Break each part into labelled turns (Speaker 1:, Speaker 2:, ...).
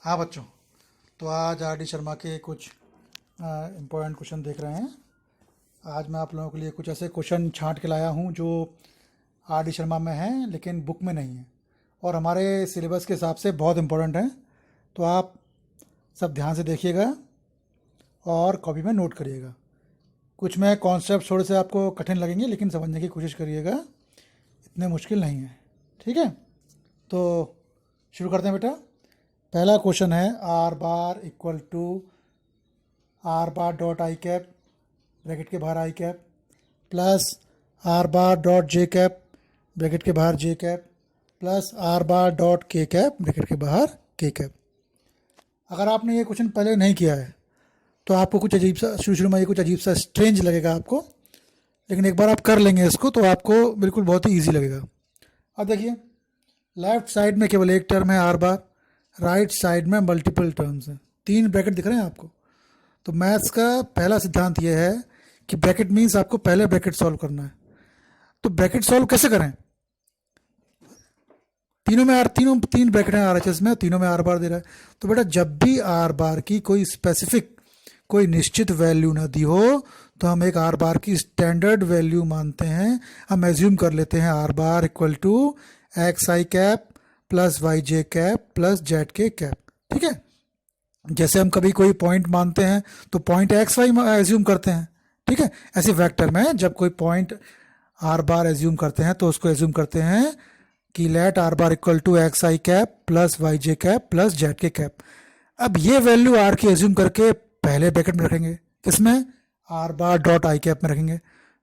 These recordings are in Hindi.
Speaker 1: हाँ बच्चों, तो आज आर डी शर्मा के कुछ इम्पोर्टेंट क्वेश्चन देख रहे हैं। आज मैं आप लोगों के लिए कुछ ऐसे क्वेश्चन छांट के लाया हूँ जो आर डी शर्मा में हैं लेकिन बुक में नहीं है और हमारे सिलेबस के हिसाब से बहुत इम्पोर्टेंट हैं। तो आप सब ध्यान से देखिएगा और कॉपी में नोट करिएगा। कुछ में कॉन्सेप्ट थोड़े से आपको कठिन लगेंगे लेकिन समझने की कोशिश करिएगा, इतने मुश्किल नहीं है। ठीक है, तो शुरू करते हैं बेटा। पहला क्वेश्चन है r bar equal to r bar dot i cap, bracket के बाहर i cap, plus r bar dot j cap, bracket के बाहर j cap, plus r bar dot k cap, bracket के बाहर के कैप। अगर आपने ये क्वेश्चन पहले नहीं किया है तो आपको कुछ अजीब सा शुरू में ये कुछ अजीब सा स्ट्रेंज लगेगा आपको, लेकिन एक बार आप कर लेंगे इसको तो आपको बिल्कुल बहुत ही ईजी लगेगा। अब देखिए, लेफ्ट साइड में केवल एक टर्म है आर बार, राइट साइड में मल्टीपल टर्म्स हैं, 3 ब्रैकेट दिख रहे हैं आपको। तो मैथ्स का पहला सिद्धांत ये है कि ब्रैकेट मीन्स आपको पहले ब्रैकेट सॉल्व करना है। तो ब्रैकेट सॉल्व कैसे करें? तीन ब्रैकेट हैं आर एच एस में, तीनों में आर बार दे रहा है। तो बेटा जब भी आर बार की कोई स्पेसिफिक कोई निश्चित वैल्यू ना दी हो तो हम एक आर बार की स्टैंडर्ड वैल्यू मानते हैं। हम एज्यूम कर लेते हैं r bar equal to x i cap plus y j cap plus z k cap. ठीक है, जैसे हम कभी कोई पॉइंट मानते हैं तो पॉइंट एक्स वाई एज्यूम करते हैं। ठीक है, ऐसे वेक्टर में जब कोई पॉइंट आर बार एज्यूम करते हैं तो उसको एज्यूम करते हैं कि let r bar equal to x i cap plus y j cap plus z k cap. अब ये वैल्यू आर की एज्यूम करके पहले ब्रैकेट में रखेंगे, किसमें? Are bar dot i cap में रखेंगे,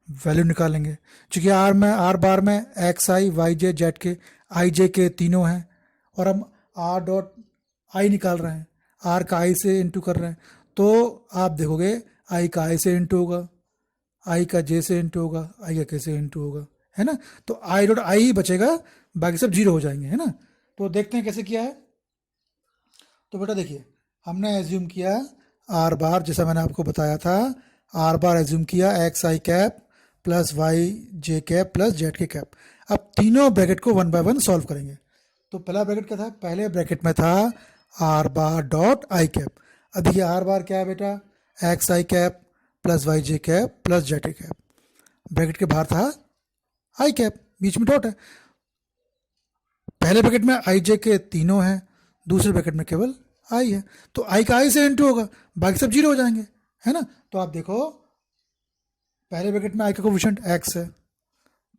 Speaker 1: वैल्यू निकालेंगे। चूंकि आर बार में एक्स आई वाई जे जेड के आई जे के तीनों हैं और हम आर डॉट आई निकाल रहे हैं, आर का आई से इंटू कर रहे हैं। तो आप देखोगे आई का आई से इंटू होगा, आई का जे से इंटू होगा, आई का के से इंटू होगा, है ना। तो आई डॉट आई ही बचेगा, बाकी सब जीरो हो जाएंगे, है ना। तो देखते हैं कैसे किया है। तो बेटा देखिए, हमने एज्यूम किया आर बार, जैसा मैंने आपको बताया था, आर बार एज्यूम किया x i cap plus y j cap plus z k cap. अब तीनों ब्रैकेट को वन बाय वन सॉल्व करेंगे। तो पहला ब्रैकेट क्या था? पहले ब्रैकेट में था are bar dot i cap. अब देखिए आर बार क्या है बेटा? X i cap plus y j cap plus z k cap. Bracket के बाहर था आई कैप, बीच में डॉट है। पहले ब्रैकेट में आई जे के तीनों हैं, दूसरे ब्रैकेट में केवल आई है। तो आई का आई से इंटू होगा, बाकी सब जीरो हो जाएंगे, है ना। तो आप देखो पहले ब्रैकेट में आई का कोफिशिएंट एक्स है,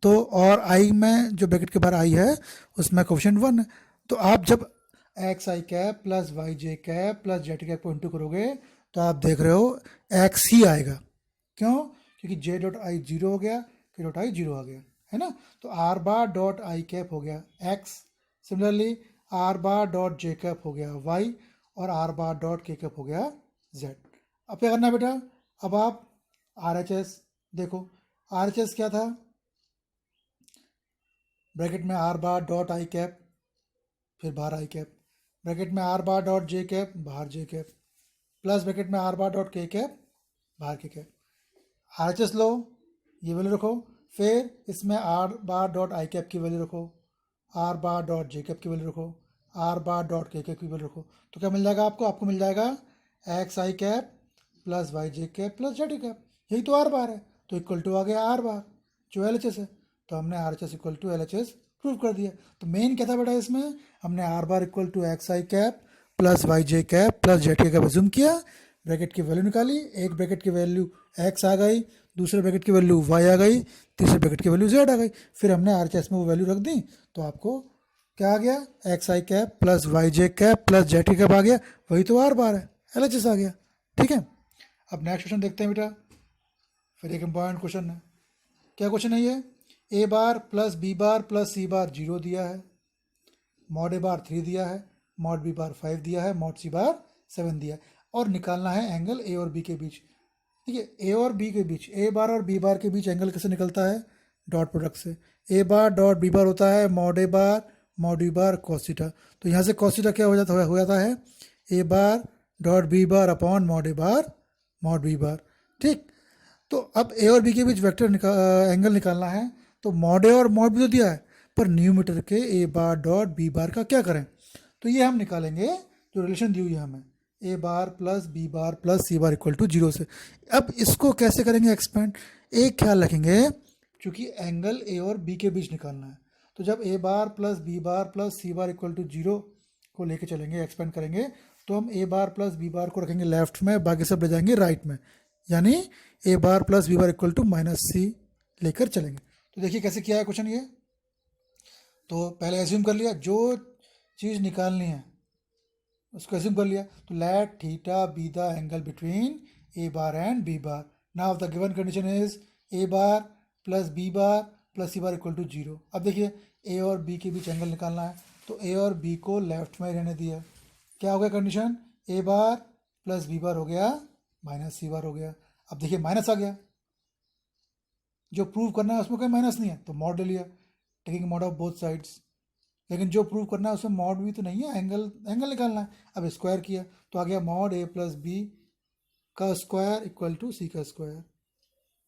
Speaker 1: तो और आई में जो ब्रैकेट के बाहर आई है उसमें कोफिशिएंट 1 है। तो आप जब x i cap plus y j cap plus Z cap को इंटू करोगे तो आप देख रहे हो एक्स ही आएगा। क्यों? क्योंकि जे डॉट आई जीरो हो गया, के डॉट आई जीरो आ गया, है ना। तो are bar dot i cap हो गया x, similarly R bar dot j cap हो गया वाई, और are bar dot k cap हो गया जेड। अब क्या करना है बेटा? अब आप आर एच एस देखो, आर एच एस क्या था? ब्रैकेट में are bar dot i cap, फिर बाहर आई कैप, ब्रैकेट में are bar dot j cap, बाहर जे कैप, प्लस ब्रैकेट में are bar dot k cap, बाहर के कैप। आर एच एस लो, ये वैल्यू रखो, फिर इसमें are bar dot i cap की वैल्यू रखो, are bar dot j cap की वैल्यू रखो, are bar dot k cap की वैल्यू रखो। तो क्या मिल जाएगा आपको? आपको मिल जाएगा x i cap plus y j cap plus Z cap. यही तो आर बार है, तो इक्वल टू आ गया आर बार जो एल एच एस है। तो हमने RHS equal to LHS prove कर दिया। तो मेन क्या था बेटा इसमें? हमने r bar equal to x i cap plus y j cap plus z k cap assume किया, ब्रैकेट की वैल्यू निकाली, एक ब्रैकेट की वैल्यू एक्स आ गई, दूसरे ब्रैकेट की वैल्यू वाई आ गई, तीसरे ब्रैकेट की वैल्यू जेड आ गई। फिर हमने आर एच एस में वो वैल्यू रख दी, तो आपको क्या आ गया? X i cap plus y j cap plus z k cap आ गया, वही तो आर बार है, एल एच एस आ गया। ठीक है, अब नेक्स्ट क्वेश्चन देखते हैं बेटा। फिर एक इंपॉर्टेंट क्वेश्चन है। क्या क्वेश्चन है ये? ए bar plus B bar plus सी बार 0 दिया है, मॉड ए बार 3 दिया है, मॉड बी बार 5 दिया है, मॉड सी बार 7 दिया है, और निकालना है एंगल ए और बी के बीच। ठीक है, ए और बी के बीच, ए बार और बी बार के बीच एंगल कैसे निकलता है? डॉट प्रोडक्ट से। ए बार डॉट बी बार होता है मॉड ए bar mod b bar cos theta. तो यहाँ से कॉस थीटा क्या हो जाता है? ए bar dot B bar upon mod ए बार मॉड बी बार। ठीक, तो अब ए और बी के बीच वेक्टर एंगल निकालना है, तो मॉड ए और मॉड बी तो दिया है, पर न्यूमीटर के ए बार डॉट बी बार का क्या करें? तो ये हम निकालेंगे जो रिलेशन दी हुई है हमें a bar plus B bar plus C bar equal to 0 से। अब इसको कैसे करेंगे एक्सपेंड? एक ख्याल रखेंगे, क्योंकि एंगल ए और बी के बीच निकालना है, तो जब a bar plus B bar plus C bar equal to 0 को लेके चलेंगे, एक्सपेंड करेंगे, तो हम ए बार प्लस बी बार को रखेंगे लेफ्ट में, बाकी सब ले जाएंगे राइट में, यानी a bar plus B bar equal to minus c लेकर चलेंगे। तो देखिए कैसे किया है क्वेश्चन ये। तो पहले एज्यूम कर लिया, जो चीज़ निकालनी है उसको एज्यूम कर लिया, तो let theta be the angle between a bar and b bar. Now the given condition is a bar plus B bar plus C bar equal to 0। अब देखिए ए और बी के बीच एंगल निकालना है, तो ए और बी को लेफ्ट में रहने दिया, क्या हो गया कंडीशन, ए बार प्लस बी बार हो गया माइनस सी बार हो गया। अब देखिए माइनस आ गया, जो प्रूव करना है उसमें कोई माइनस नहीं है, तो मॉड ले लिया, taking mod of both sides. लेकिन जो प्रूव करना है उसमें मॉड भी तो नहीं है, एंगल निकालना है। अब स्क्वायर किया तो आ गया मॉड ए प्लस बी का स्क्वायर इक्वल टू सी का स्क्वायर।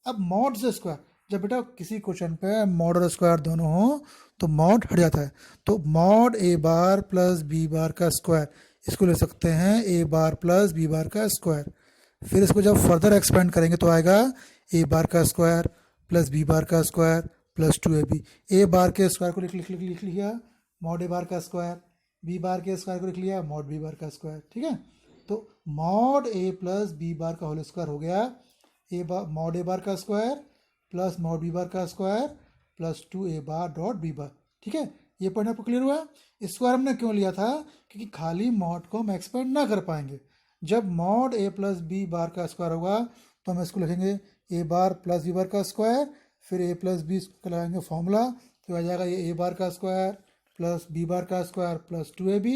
Speaker 1: अब मॉड से स्क्वायर, जब बेटा किसी क्वेश्चन पे मॉड और स्क्वायर दोनों हो तो मॉड हट जाता है, तो मॉड ए बार प्लस बी बार का स्क्वायर, इसको ले सकते हैं ए बार प्लस बी बार का स्क्वायर। फिर इसको जब फर्दर एक्सपेंड करेंगे तो आएगा ए बार का स्क्वायर प्लस बी बार का स्क्वायर प्लस 2ab। ए बार के स्क्वायर को लिख लिया मॉड ए बार का स्क्वायर, बी बार के स्क्वायर को लिख लिया मॉड बी बार का स्क्वायर, ठीक है। तो mod A plus B bar का होल स्क्वायर हो गया A bar mod A bar का square plus mod b bar का square plus 2a bar dot B bar, ठीक है। ये पॉइंट आपको क्लियर हुआ। स्क्वायर हमने क्यों लिया था, क्योंकि खाली मॉड को हम एक्सपेंड ना कर पाएंगे। जब mod A plus B bar का स्क्वायर होगा तो हम इसको लिखेंगे ए बार प्लस बी बार का स्क्वायर, फिर ए प्लस बी को लगाएंगे फॉर्मूला, तो आ जाएगा ये ए बार का स्क्वायर प्लस बी बार का स्क्वायर प्लस 2ab।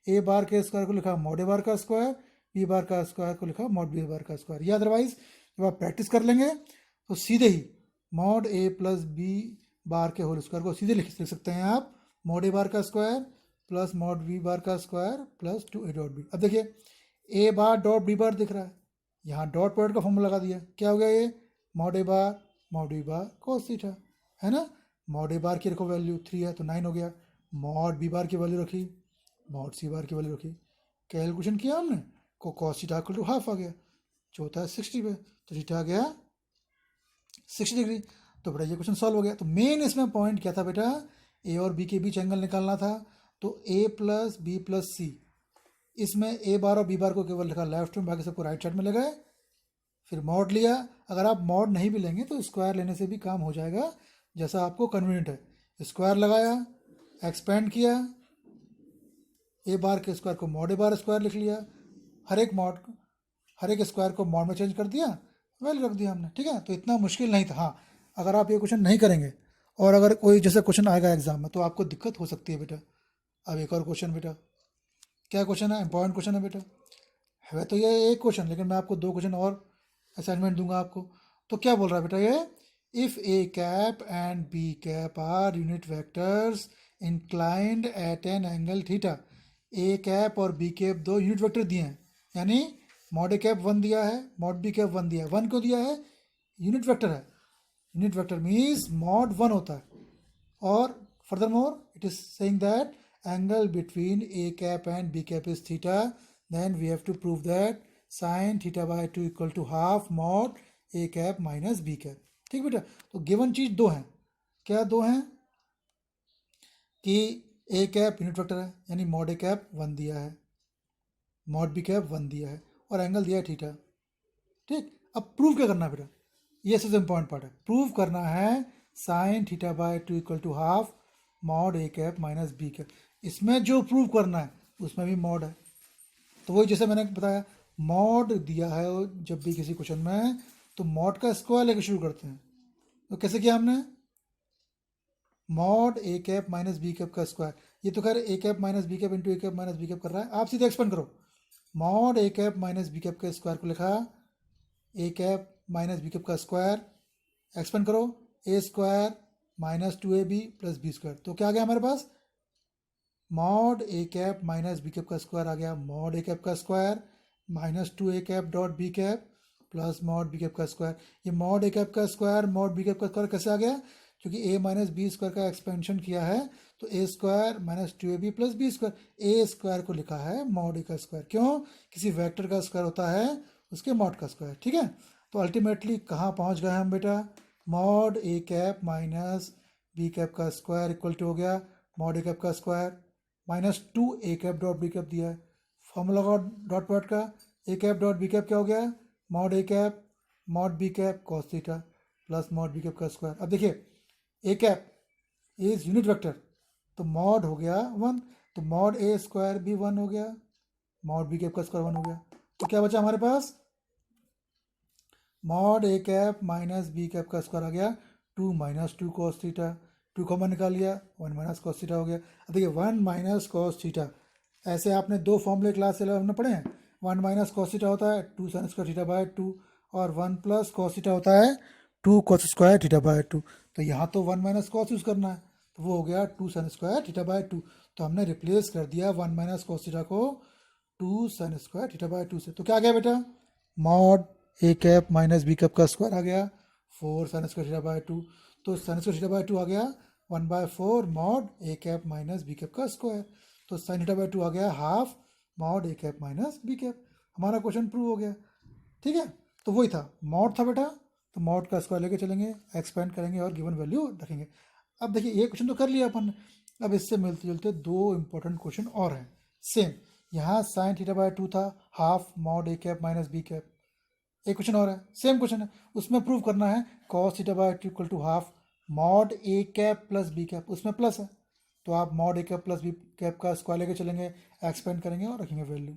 Speaker 1: ए बार के स्क्वायर को लिखा मॉड ए बार का स्क्वायर, बी बार का स्क्वायर को लिखा मॉड बी बार का स्क्वायर। या अदरवाइज जब आप प्रैक्टिस कर लेंगे तो सीधे ही mod A plus B bar के होल स्क्वायर को सीधे लिख सकते हैं आप मॉड ए बार का square plus mod b bar का square plus 2a dot B. अब देखिए ए बार डॉट बी बार दिख रहा है, यहाँ डॉट प्रोडक्ट का फॉर्मूला लगा दिया, क्या हो गया ये मॉड ए bar mod b bar cos theta, है ना। मॉड ए बार की रखो वैल्यू 3 है तो 9 हो गया, मॉड बी बार की वैल्यू रखी, मॉड सी बार की वैल्यू रखी, कैलकुलेशन किया हमने को cos theta equal to half आ गया, चौथा है 60 पे, तो थीटा आ गया 60 डिग्री। तो बेटा ये क्वेश्चन सॉल्व हो गया। तो मेन इसमें पॉइंट क्या था बेटा, ए और बी के बीच एंगल निकालना था, तो ए प्लस बी प्लस सी, इसमें ए बार और बी बार को केवल लिखा लेफ्ट में, बाकी सबको राइट साइड में ले गए, फिर मॉड लिया। अगर आप मॉड नहीं भी लेंगे तो स्क्वायर लेने से भी काम हो जाएगा, जैसा आपको कन्वीनियंट है। स्क्वायर लगाया, एक्सपेंड किया, ए बार के स्क्वायर को मॉड ए बार स्क्वायर लिख लिया, हर एक स्क्वायर को मॉड में चेंज कर दिया, वैल्यू रख दिया हमने, ठीक है। तो इतना मुश्किल नहीं था। हाँ, अगर आप ये क्वेश्चन नहीं करेंगे और अगर कोई जैसे क्वेश्चन आएगा एग्जाम में तो आपको दिक्कत हो सकती है बेटा। अब एक और क्वेश्चन बेटा, क्या क्वेश्चन है, इंपॉर्टेंट क्वेश्चन है बेटा, है तो ये एक क्वेश्चन, लेकिन मैं आपको 2 क्वेश्चन और असाइनमेंट दूंगा आपको। तो क्या बोल रहा है बेटा ये, if a cap and b cap are unit vectors inclined at an angle theta. A cap और बी कैप 2 यूनिट वेक्टर दिए हैं, यानी मॉड ए कैप 1 दिया है, मॉड बी कैप 1 दिया है। 1 क्यों दिया है, यूनिट वेक्टर है, यूनिट वेक्टर मीन्स मॉड 1 होता है। और furthermore it is saying that angle between a cap and b cap is theta, then we have to prove that sine theta by 2 equal to half mod a cap minus B cap. ठीक बेटा, तो गिवन चीज 2 हैं, क्या 2 हैं कि ए कैप यूनिट वेक्टर है, यानी मॉड ए कैप 1 दिया है, मॉड बी कैप 1 दिया है, और एंगल दिया है थीटा। ठीक, अब प्रूव क्या करना है बेटा, ये सबसे इंपॉर्टेंट पार्ट है। प्रूव करना है sine theta by 2 equal to half mod a cap minus B cap. इसमें जो प्रूव करना है उसमें भी मॉड है, तो वही जैसे मैंने बताया, मॉड दिया है जब भी किसी क्वेश्चन में तो मॉड का स्क्वायर लेकर शुरू करते हैं। तो कैसे किया हमने, mod a cap minus B cap का स्क्वायर, ये तो खैर a cap minus B cap into a cap minus B cap कर रहा है, आप सीधे एक्सपेंड करो। Mod a cap minus B cap के स्क्वायर को लिखा a cap minus B cap का स्क्वायर, एक्सपेंड करो, a square minus 2ab plus B square. तो क्या आ गया हमारे पास, mod a cap minus B cap का स्क्वायर आ गया मॉड ए कैप का square minus 2a cap dot b cap plus mod b cap का स्क्वायर। ये मॉड ए कैप का स्क्वायर मॉड बी कैप का स्क्वायर कैसे आ गया, क्योंकि a माइनस बी स्क्वायर का एक्सपेंशन किया है, तो a square minus 2ab plus B square, a square को लिखा है मॉड a का स्क्वायर। क्यों? किसी वेक्टर का स्क्वायर होता है उसके मॉड का स्क्वायर। ठीक है, तो अल्टीमेटली कहाँ पहुँच गए हम बेटा? Mod a cap minus B cap का स्क्वायर इक्वल टू हो गया मॉड a कैप का square minus 2a cap dot b cap दिया है, फॉर्मूला डॉट प्रोडक्ट का a cap dot b cap क्या हो गया? Mod a cap mod b cap cos theta plus mod b cap का स्क्वायर। अब देखिए a cap is unit vector, तो मॉड हो गया 1, तो मॉड a स्क्वायर भी 1 हो गया, मॉड बी कैप का स्क्वायर 1 हो गया। तो क्या बचा हमारे पास? Mod a cap minus B cap का स्क्वायर आ गया 2 माइनस 2 कॉस थीटा, 2 कॉमन निकाल लिया 1 माइनस कॉस थीटा हो गया। अब देखिए 1 माइनस कॉस थीटा, ऐसे आपने दो फॉर्मूले क्लास 11 में पढ़े हैं। 1 माइनस कॉस थीटा होता है 2 साइन स्क्वायर थीटा बाय 2, और 1 प्लस कॉस थीटा होता है 2 कॉस स्क्वायर थीटा बाय 2। तो यहाँ तो 1 माइनस कॉस यूज़ करना है, तो वो हो गया 2 साइन स्क्वायर थीटा बाय 2। तो हमने रिप्लेस कर दिया 1 माइनस कॉस थीटा को 2 साइन स्क्वायर थीटा बाय 2 से। तो क्या आ गया बेटा? Mod a cap minus B cap का स्क्वायर आ गया 4 साइन स्क्वायर थीटा बाय 2, तो साइन स्क्वायर थीटा बाय 2 आ गया 1/4 mod a cap minus B cap का स्क्वायर, तो साइन थीटा बाय 2 आ गया half mod a cap minus B cap. हमारा क्वेश्चन प्रूव हो गया। ठीक है, तो वही था, मॉड था बेटा, तो मॉड का स्क्वायर लेके चलेंगे, एक्सपेंड करेंगे और गिवन वैल्यू रखेंगे। अब देखिए ये क्वेश्चन तो कर लिया अपन, अब इससे मिलते जुलते दो इंपॉर्टेंट क्वेश्चन और हैं सेम। यहाँ साइन थीटा बाय 2 था half mod a cap minus B cap. एक क्वेश्चन और है, सेम क्वेश्चन है, उसमें प्रूव करना है cos theta by 2 equal to half mod a cap plus B cap, उसमें प्लस है, तो आप mod a cap plus B cap का स्क्वायर लेके चलेंगे, एक्सपेंड करेंगे और रखेंगे वैल्यू।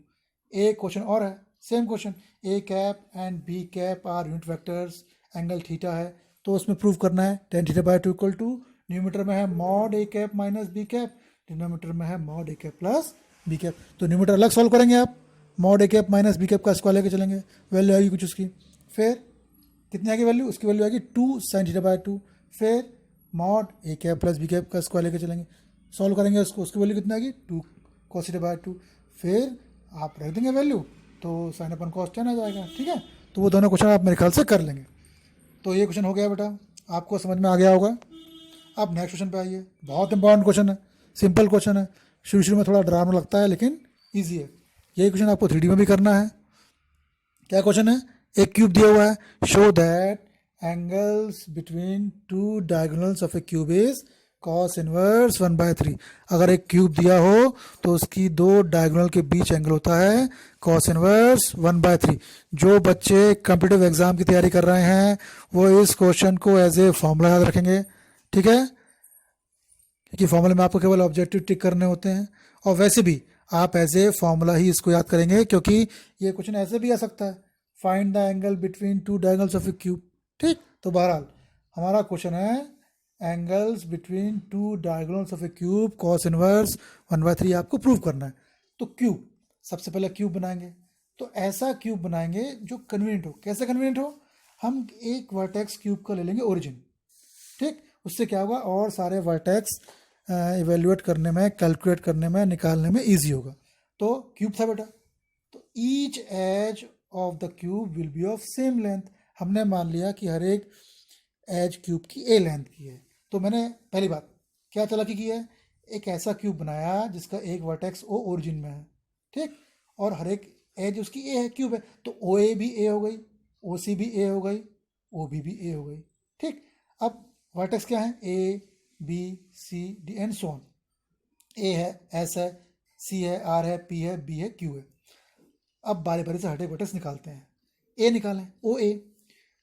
Speaker 1: एक क्वेश्चन और है, same question, a cap and b cap are unit vectors, angle theta है, तो उसमें प्रूव करना है tan theta by 2 equal to numerator में है mod a cap minus B cap, denominator में है mod a cap plus B cap. तो न्यूमीटर अलग सॉल्व करेंगे आप, mod a cap minus B cap का स्क्वायर लेके चलेंगे, वैल्यू आएगी कुछ उसकी, फिर कितनी आएगी वैल्यू? उसकी वैल्यू आएगी 2 साइन थीटा बाय 2, फिर mod a cap plus B cap का स्क्वायर लेके चलेंगे, सॉल्व करेंगे उसको, उसकी वैल्यू कितनी आएगी? 2 कॉस थीटा बाय 2, फिर आप रख देंगे वैल्यू, तो साइन अपन कॉस 10 आ जाएगा। ठीक है, तो वो दोनों क्वेश्चन आप मेरे ख्याल से कर लेंगे। तो ये क्वेश्चन हो गया बेटा, आपको समझ में आ गया होगा। अब नेक्स्ट क्वेश्चन पे आइए, बहुत इंपॉर्टेंट क्वेश्चन है, सिंपल क्वेश्चन है, शुरू शुरू में थोड़ा डरावना लगता है लेकिन ईजी है। यही क्वेश्चन आपको 3D में भी करना है। क्या क्वेश्चन है? एक क्यूब दिया हुआ है, show that angles between two diagonals of A cube is cos inverse 1/3। अगर एक क्यूब दिया हो तो उसकी दो डायगोनल के बीच एंगल होता है कॉस इनवर्स 1/3। जो बच्चे कॉम्पिटिटिव एग्जाम की तैयारी कर रहे हैं वो इस क्वेश्चन को एज ए फॉर्मूला याद रखेंगे। ठीक है, क्योंकि फॉर्मूले में आपको केवल ऑब्जेक्टिव टिक करने होते हैं, और वैसे भी आप एज ए फॉर्मूला ही इसको याद करेंगे, क्योंकि ये क्वेश्चन ऐसे भी आ सकता है, find the angle between two diagonals of A cube. ठीक, तो बहरहाल हमारा क्वेश्चन है angles between two diagonals of A cube cos inverse 1/3 आपको प्रूव करना है। तो क्यूब, सबसे पहले क्यूब बनाएंगे, तो ऐसा क्यूब बनाएंगे जो कन्वीनियंट हो। कैसे कन्वीनियंट हो? हम एक वर्टेक्स क्यूब का ले लेंगे ओरिजिन, ठीक, उससे क्या होगा और सारे वर्टेक्स इवेल्युएट करने में, कैलकुलेट करने में, निकालने में इजी होगा। तो क्यूब था बेटा, तो each edge of the cube will be of same length. हमने मान लिया कि हर एक एज क्यूब की ए लेंथ की है, तो मैंने पहली बात क्या चालाकी की है, एक ऐसा क्यूब बनाया जिसका एक वर्टेक्स ओ ओरिजिन में है, ठीक, और हर एक एज उसकी ए है, क्यूब है, तो ओ ए भी ए हो गई, ओ सी भी ए हो गई, ओ बी भी ए हो गई। ठीक, अब वर्टेक्स क्या है? A b c d and so on. A है, एस है, सी है, आर है, पी है, बी है, क्यू है। अब बारी बारी से हर एक वर्टेक्स निकालते हैं। ए निकालें, ओ ए।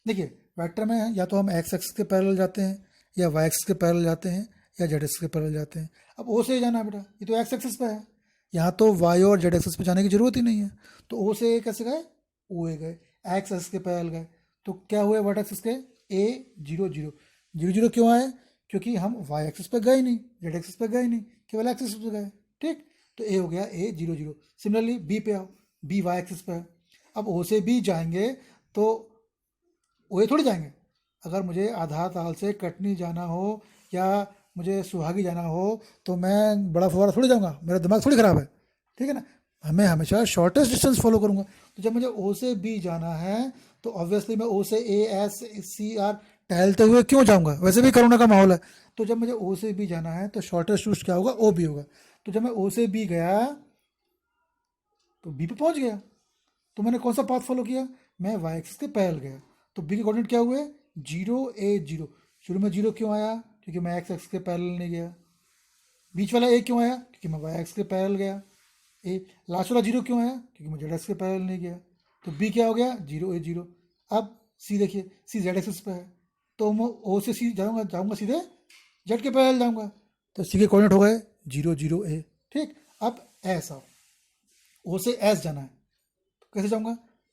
Speaker 1: देखिए वेक्टर में या तो हम एक्स एक्सिस के पैरेलल जाते हैं, या वाई एक्सिस के पैरेलल जाते हैं, या जेड एक्सिस के पैरेलल जाते हैं। अब ओ से जाना है बेटा, ये तो एक्स एक्सिस पे है, यहाँ तो वाई और जेड एक्सिस पे जाने की जरूरत ही नहीं है, तो ओ से ए कैसे गए? ओ ए गए, एक्स एक्सिस के पैरेलल गए, तो क्या हुए वर्टेक्स के? ए 0 0 0 0 क्यों आए? क्योंकि हम वाई एक्सिस पे गए नहीं, जेड एक्सिस पे गए नहीं, केवल एक्स एक्सिस पे गए। ठीक, तो ए हो गया ए 0 0। सिमिलरली बी पे आओ, बी वाई एक्सिस पे है, अब ओ से बी जाएंगे तो ओ ए थोड़ी जाएंगे। अगर मुझे आधार ताल से कटनी जाना हो या मुझे सुहागी जाना हो तो मैं बड़ा फुवारा थोड़ी जाऊँगा, मेरा दिमाग थोड़ी ख़राब है, ठीक है ना, मैं हमेशा शॉर्टेस्ट डिस्टेंस फॉलो करूँगा। तो जब मुझे ओ से बी जाना है तो ऑब्वियसली मैं ओ से ए एस सी आर टहलते हुए क्यों जाऊंगा, वैसे भी कोरोना का माहौल है। तो जब मुझे ओ से बी जाना है तो शॉर्टेस्ट रूट क्या होगा, ओ बी होगा। तो जब मैं ओ से बी गया तो बी पे पहुंच गया। तो मैंने कौन सा पाथ फॉलो किया, मैं वाई एक्सिस के पैरेलल गया। तो बी के कोऑर्डिनेट क्या हुए, 0 a 0। शुरू में 0 क्यों आया, क्योंकि मैं एक्स एक्स के पैरेलल नहीं गया। बीच वाला ए क्यों आया, क्योंकि मैं वाई एक्स के पैरेलल गया। ए लास्ट वाला 0 क्यों आया, क्योंकि मैं जेड एक्स के पैरेलल नहीं गया। तो बी क्या हो गया, 0 a 0। अब सी देखिए, सी जेड एक्सिस पे है, तो मैं ओ से सी जाऊंगा जाऊंगा सीधे जेड के पैरेलल जाऊंगा। तो सी के कोऑर्डिनेट हो गए 0 0 a। ठीक, अब एस आओ, ओ से एस जाना है तो कैसे जाऊंगा,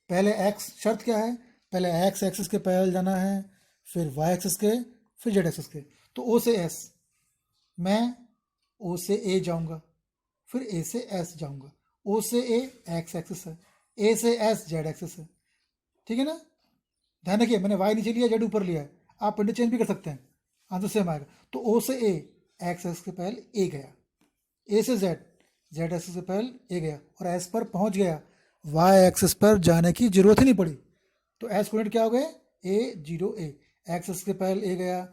Speaker 1: पहले एक्स, शर्त क्या है, पहले एक्स एक्सिस के पैरेलल जाना है, फिर वाई एक्सिस के, फिर जेड एक्सिस के। तो ओ से एस, मैं ओ से ए जाऊंगा, फिर ए से एस जाऊंगा। ओ से ए एक्स एक्सिस है, ए से एस जेड एक्सिस है। ठीक है ना, ध्यान रखिए मैंने वाई नीचे लिया, जेड ऊपर लिया है, आप इंटरचेंज भी कर सकते हैं, आंसर सेम आएगा। तो ओ से ए एक्स एक्सिस के पैरेलल ए गया, ए से जेड, जेड एक्सिस से पैरेलल ए गया, और एस पर पहुंच गया। वाई एक्सिस पर जाने की जरूरत ही नहीं पड़ी। तो एस कोऑर्डिनेट क्या हो गए, a 0 a, एक्स एक्सिस के पैरेलल ए गया,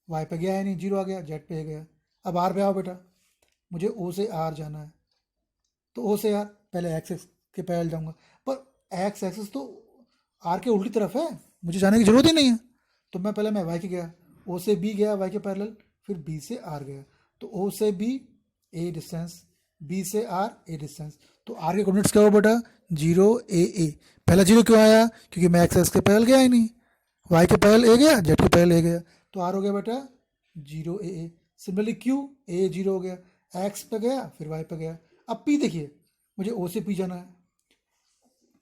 Speaker 1: वाई पे गया है नहीं, 0 आ गया, जेड पे ए गया। अब आर पे आओ बेटा, मुझे ओ से आर जाना है। तो ओ से आर पहले एक्स एक्स के पैरेलल जाऊंगा, पर एक्स एक्सिस तो आर के उल्टी तरफ है, मुझे जाने की जरूरत ही नहीं है। तो मैं वाई के गया, ओ से बी गया वाई के पैरेलल, फिर बी से आर गया। तो ओ से बी ए डिस्टेंस, बी से आर ए डिस्टेंस। तो आर के कोऑर्डिनेट्स क्या हो बेटा, 0 a a। पहला 0 क्यों आया, क्योंकि मैं एक्स एक्स के पैरेलल गया ही नहीं, वाई के पैरेलल ए गया, जेड के पैरेलल ए गया। तो आर हो गया बेटा 0 a a। सिमिलरली क्यू, ए 0 हो गया, एक्स पे गया फिर वाई पे गया। अब पी देखिए, मुझे ओ से पी जाना है,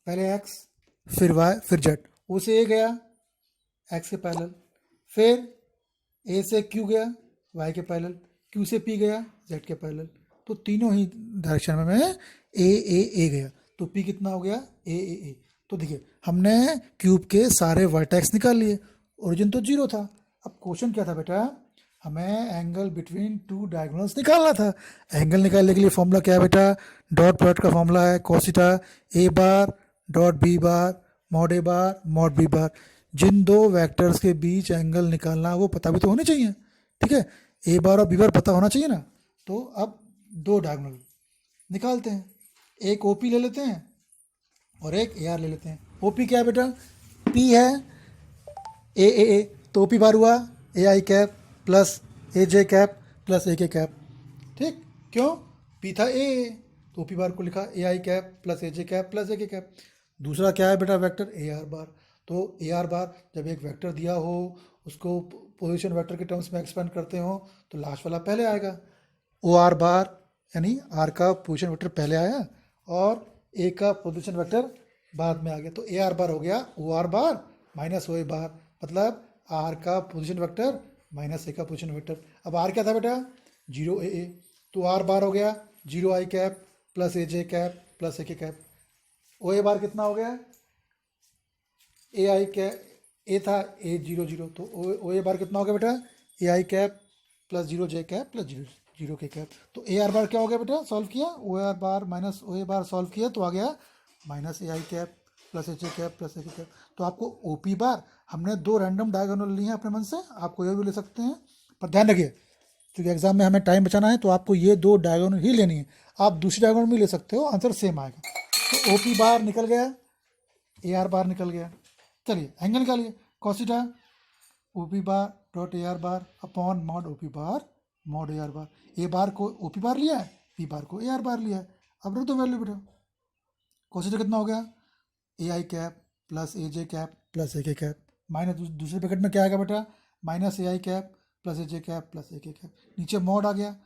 Speaker 1: पहले एक्स फिर वाई फिर जेड। ओ से ए गया एक्स के पैरेलल, फिर ए से क्यू गया वाई के पैरेलल, क्यू से पी गया जेड के पैरेलल। तो तीनों ही डायरेक्शन में मैं ए गया। तो पी कितना हो गया, ए। तो देखिए हमने क्यूब के सारे वर्टेक्स निकाल लिए, ओरिजिन तो 0 था। अब क्वेश्चन क्या था बेटा, हमें एंगल बिटवीन टू डायगोनल्स निकालना था। एंगल निकालने के लिए फॉर्मूला क्या है बेटा, डॉट प्रोडक्ट का फॉर्मूला है cos theta a bar dot B bar mod A bar mod b bar. जिन दो वेक्टर्स के बीच एंगल निकालना वो पता भी तो होनी चाहिए। ठीक है, ए बार और बी बार पता होना चाहिए ना। तो अब दो डायगोनल निकालते हैं, एक ओपी ले लेते हैं और एक ए आर ले लेते हैं। ओपी क्या है बेटा, पी है ए, तो ओपी बार हुआ ए आई कैप प्लस ए जे कैप प्लस ए के कैप। ठीक, क्यों, पी था ए, तो ओपी बार को लिखा ए आई कैप प्लस ए जे कैप प्लस ए के कैप। दूसरा क्या है बेटा वेक्टर, ए आर बार। तो ए आर बार जब एक वेक्टर दिया हो उसको पोजीशन वेक्टर के टर्म्स में एक्सपेंड करते हो तो लास्ट वाला पहले आएगा। ओ आर बार यानी आर का पोजीशन वेक्टर पहले आया और ए का पोजीशन वेक्टर बाद में आ गया। तो ए आर बार हो गया ओ आर बार माइनस ओ ए बार, मतलब आर का पोजीशन वेक्टर माइनस ए का पोजीशन वेक्टर। अब आर क्या था बेटा, 0 a। तो आर बार हो गया 0 आई कैप प्लस ए जे कैप प्लस ए के कैप। ओ ए बार कितना हो गया, ए आई कैप, ए था ए 0 0, तो ओ ए बार कितना हो गया बेटा, ए आई कैप प्लस 0 जे कैप प्लस 0 के कैप। तो ए आर बार क्या हो गया बेटा, सॉल्व किया, ओ आर बार माइनस ओ ए बार सॉल्व किया तो आ गया माइनस ए आई कैप प्लस ए जे कैप प्लस ए के कैप। तो आपको ओ पी बार, हमने दो रैंडम डायगोनल लिए हैं अपने मन से, आपको ये भी ले सकते हैं, पर ध्यान रखिए क्योंकि एग्जाम में हमें टाइम बचाना है तो आपको ये दो डायगोनल ही लेनी है। आप दूसरी डायगोनल भी ले सकते हो, आंसर सेम आएगा। तो ओ पी बार निकल गया, ए आर बार निकल गया। चलिए एंगल निकालिए, cos theta O P bar dot A R bar upon mod O P bar mod A R bar. A bar को ओ पी बार लिया है, पी बार को ए आर बार लिया है। अब रख दो वैल्यू बेटा, cos थीटा कितना हो गया, ए आई कैप प्लस ए जे कैप प्लस ए के कैप, माइनस दूसरे ब्रैकेट में क्या आएगा बेटा, माइनस ए आई कैप प्लस ए जे कैप प्लस ए के कैप। नीचे मॉड आ गया,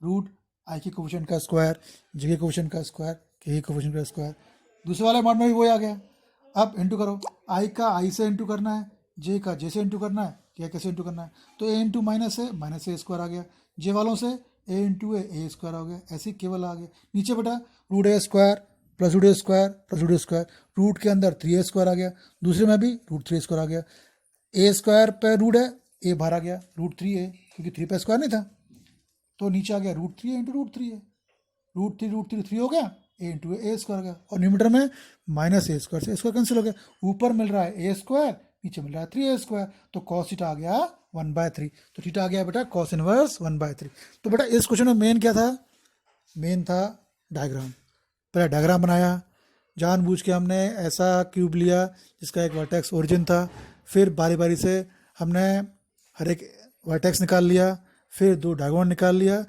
Speaker 1: रूट आई के कोफिशिएंट का स्क्वायर जे के कोफिशिएंट का स्क्वायर के कोफिशिएंट का स्क्वायर। दूसरे वाले मॉड में भी वही आ गया। अब इंटू करो, आई का आई से इंटू करना है, जे का जे से इंटू करना है, के कैसे इंटू करना है। तो ए इंटू माइनस है माइनस ए स्क्वायर आ गया, जे वालों से ए इंटू ए स्क्वायर हो गया, ऐसे केवल आ गया। नीचे बेटा रूट ए स्क्वायर प्लस रूट ए स्क्वायर प्लस रूट ए स्क्वायर, रूट के अंदर 3 ए स्क्वायर आ गया, दूसरे में भी रूट 3 स्क्वायर आ गया। ए स्क्वायर पे रूट है, ए बाहर आ गया रूट 3 ए, क्योंकि 3 पे स्क्वायर नहीं था। तो नीचे आ गया रूट 3 ए इंटू रूट 3 ए, रूट 3 हो गया, ए इंटू ए स्क्वायर आ गया। और न्यूमरेटर में माइनस ए स्क्वायर से ए स्क्वायर कैंसिल हो गया। ऊपर मिल रहा है ए स्क्वायर, नीचे मिल रहा है 3a², तो कॉस थीटा आ गया 1/3, तो थीटा आ गया बेटा कॉस इनवर्स 1/3। तो बेटा इस क्वेश्चन में मेन क्या था, मेन था डायग्राम। पहले डायग्राम बनाया, जानबूझ के हमने ऐसा क्यूब लिया जिसका एक वर्टेक्स ओरिजिन था, फिर बारी बारी से हमने हर एक वर्टेक्स निकाल लिया, फिर दो डायगोनल निकाल लिया,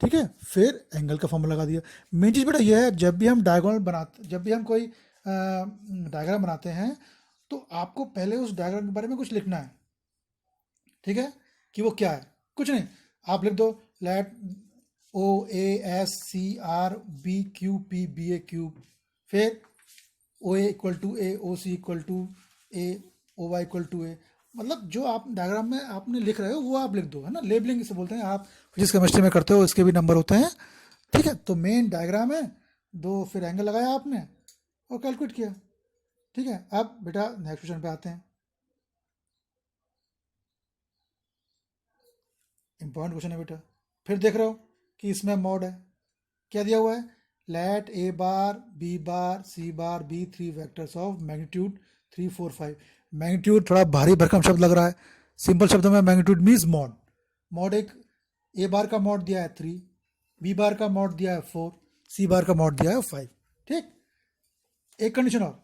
Speaker 1: ठीक है, फिर एंगल का फॉर्मूला लगा दिया। मेन चीज़ बेटा यह है, जब भी हम डायगोनल बनाते, जब भी हम कोई डायग्राम बनाते हैं तो आपको पहले उस डायग्राम के बारे में कुछ लिखना है, ठीक है, कि वो क्या है। कुछ नहीं, आप लिख दो let O A S C R B Q P be a cube, फिर O A equal to a, O C equal to a, O Y equal to a. मतलब जो आप डायग्राम में आपने लिख रहे हो वो आप लिख दो, है ना, लेबलिंग इसे बोलते हैं। आप जिस केमिस्ट्री में करते हो इसके भी नंबर होते हैं, ठीक है। तो मेन डायग्राम है दो, फिर एंगल लगाया आपने और कैलकुलेट किया, ठीक है। अब बेटा नेक्स्ट क्वेश्चन पे आते हैं, इंपॉर्टेंट क्वेश्चन है बेटा। फिर देख रहे हो कि इसमें मॉड है, क्या दिया हुआ है, let A bar B bar C bar be 3 vectors of magnitude 3 4 5। Magnitude थोड़ा भारी भरकम शब्द लग रहा है, सिंपल शब्द में मैग्नीट्यूड मीन्स मॉड। मॉड एक ए बार का मॉड दिया है 3, बी बार का मॉड दिया है 4, सी बार का मॉड दिया है 5, ठीक। एक कंडीशन और,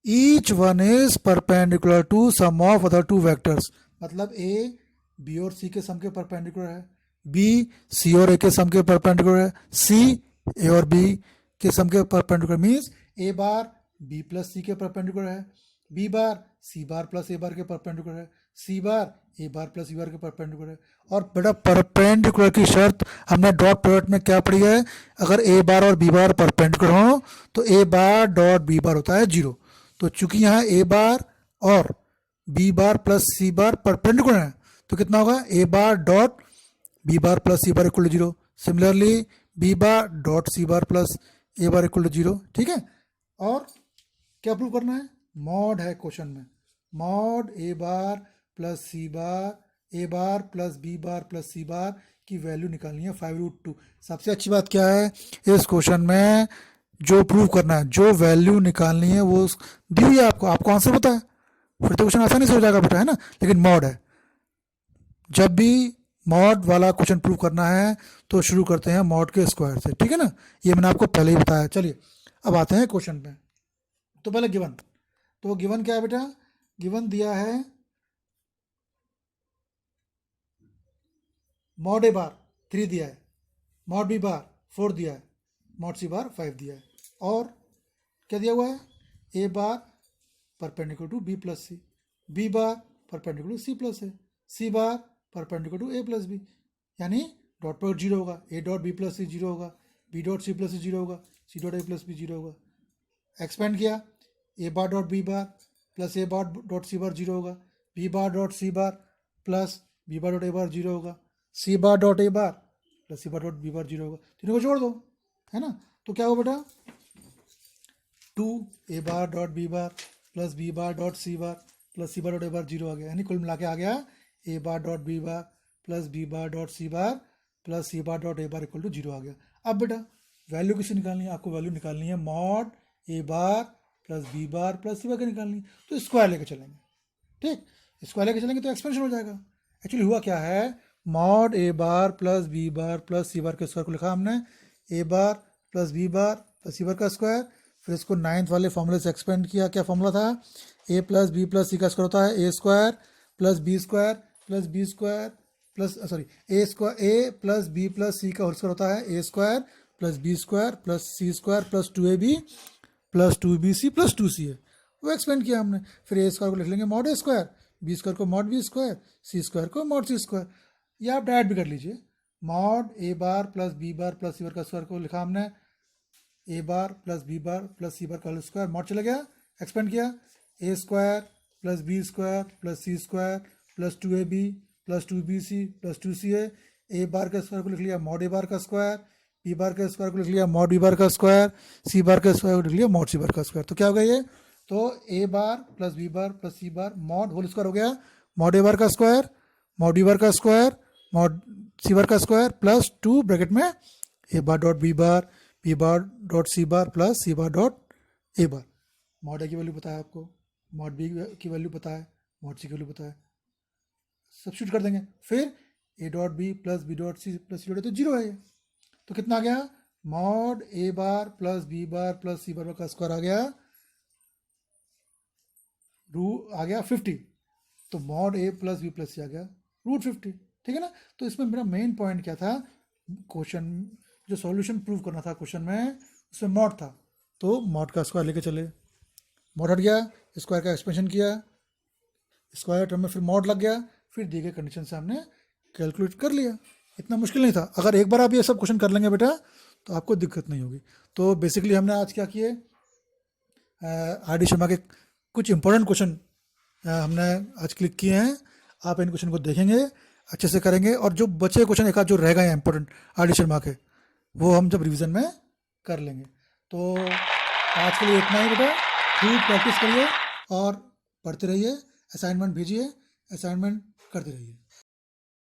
Speaker 1: each one is perpendicular to sum of other two vectors. मतलब ए बी और सी के सम के परपेंडिकुलर है, बी सी और ए के सम के परपेंडिकुलर है, सी ए और बी के सम के परपेंडिकुलर, मीन्स ए बार बी प्लस सी के परपेंडिकुलर है, B bar C bar plus ए बार के परपेंडिकुलर है, सी बार a bar plus B bar के परपेंडिकुलर है। और बेटा परपेंडिकुलर की शर्त हमने डॉट प्रोडक्ट में क्या पढ़ी है, अगर ए बार और बी बार परपेंडिकुलर हो तो ए बार डॉट बी बार होता है 0। तो चूंकि यहाँ ए बार और बी बार प्लस सी बार परपेंडिकुलर है तो कितना होगा, a bar dot B bar plus C bar equal to 0। Similarly b bar dot C bar plus A bar equal to 0, ठीक है। और क्या प्रूव करना है, मॉड है क्वेश्चन में, mod A bar plus C bar, a bar plus B bar plus सी बार की वैल्यू निकालनी है 5√2। सबसे अच्छी बात क्या है इस क्वेश्चन में, जो प्रूव करना है, जो वैल्यू निकालनी है वो दी हुई है आपको, आपको आंसर पता है, फिर तो क्वेश्चन आसानी से हो जाएगा बेटा, है ना। लेकिन मॉड है, जब भी मॉड वाला क्वेश्चन प्रूव करना है तो शुरू करते हैं मॉड के स्क्वायर से, ठीक है ना, ये मैंने आपको पहले ही बताया। चलिए अब आते हैं क्वेश्चन पे। तो पहले गिवन, तो गिवन क्या है बेटा, गिवन दिया है मॉड ए बार 3 दिया है, मॉड बी बार 4 दिया है, मॉड सी बार 5 दिया है, और क्या दिया हुआ है, ए bar perpendicular to B plus C, B bar perpendicular to C plus A, C bar perpendicular to A plus B, यानी डॉट प्रोडक्ट 0 होगा, A dot B plus C 0 होगा, B dot C plus C 0 होगा, C dot A plus B 0 होगा। एक्सपेंड किया, A bar dot B bar plus A bar dot C bar 0 होगा, B bar dot C bar plus B bar dot A bar 0 होगा, C bar dot A bar plus C bar dot B bar 0 होगा। तीनों को जोड़ दो, है ना। तो क्या होगा बेटा, 2 A bar dot B bar plus B bar dot C bar plus C bar dot A bar 0 आ गया, यानी कुल मिला के आ गया A bar dot B bar plus B bar dot C bar plus C bar dot A bar equal to 0 आ गया। अब बेटा वैल्यू किसी निकालनी है, आपको वैल्यू निकालनी है मॉड ए bar plus B bar plus सी बार की निकालनी है, तो स्क्वायर लेके चलेंगे, ठीक। स्क्वायर लेके चलेंगे तो एक्सपेंशन हो जाएगा। एक्चुअली हुआ क्या है, मॉड ए bar plus B bar plus सी बार के स्क्वायर को लिखा हमने A bar plus B bar plus C bar का स्क्वायर, फिर इसको 9th वाले फॉर्मूले से एक्सपेंड किया। क्या फॉर्मूला था, A plus B plus C का स्क्वायर होता है A square plus B square plus B square plus sorry A square, A plus B plus C का होल स्क्वायर होता है A square plus B square plus C square plus 2ab plus 2bc plus 2ca। वो एक्सपेंड किया हमने, फिर ए स्क्वायर को लिख लेंगे mod A square, B square को mod B square, C square को मॉड सी स्क्वायर, या आप डायरेक्ट भी कर लीजिए। मॉड ए bar plus B bar plus सी बार का स्क्वायर को लिखा हमने A bar plus B bar plus C bar का होल स्क्वायर, मॉड चला गया, एक्सपेंड किया, A square plus B square plus C square plus 2ab plus 2bc plus 2ca। A bar का स्क्वायर को लिख लिया मॉड ए बार का स्क्वायर, बी बार का स्क्वायर को लिख लिया मॉड बी बार का स्क्वायर, सी बार का स्क्वायर को लिख लिया मॉड सी बार का स्क्वायर। तो क्या हो गया ये, तो ए bar plus B bar plus सी बार मॉड होल स्क्वायर हो गया मॉड ए बार का स्क्वायर, मॉड बी बार का स्क्वायर, मॉड सी बार का स्क्वायर प्लस 2 ब्रैकेट में A bar dot B bar dot C bar plus C bar dot A bar. Mod A की वैल्यू पता है आपको, मॉड बी की वैल्यू पता है, मॉड सी की वैल्यू पता है, सब्स्टिट्यूट कर देंगे, फिर A dot B plus B dot C plus C dot तो जीरो है ये। तो कितना आ गया, मॉड ए bar plus B bar plus सी बार का स्क्वायर आ गया आ गया 50। तो mod A plus B plus C आ गया √50, ठीक है ना। तो इसमें मेरा मेन पॉइंट क्या था, क्वेश्चन जो सॉल्यूशन प्रूव करना था क्वेश्चन में, उसमें मॉड था, तो मॉड का स्क्वायर लेके चले, मॉड हट गया, स्क्वायर का एक्सपेंशन किया, स्क्वायर टर्म में फिर मॉड लग गया, फिर दी गई कंडीशन से हमने कैलकुलेट कर लिया। इतना मुश्किल नहीं था। अगर एक बार आप ये सब क्वेश्चन कर लेंगे बेटा तो आपको दिक्कत नहीं होगी। तो बेसिकली हमने आज क्या किए, आर डी शर्मा के कुछ इंपॉर्टेंट क्वेश्चन हमने आज क्लिक किए हैं। आप इन क्वेश्चन को देखेंगे, अच्छे से करेंगे, और जो बचे क्वेश्चन एक आध जो रह गए हैं इंपॉर्टेंट आर डी शर्मा के, वो हम जब रिवीजन में कर लेंगे। तो आज के लिए इतना ही बेटा, खूब प्रैक्टिस करिए और पढ़ते रहिए, असाइनमेंट भेजिए, असाइनमेंट करते रहिए।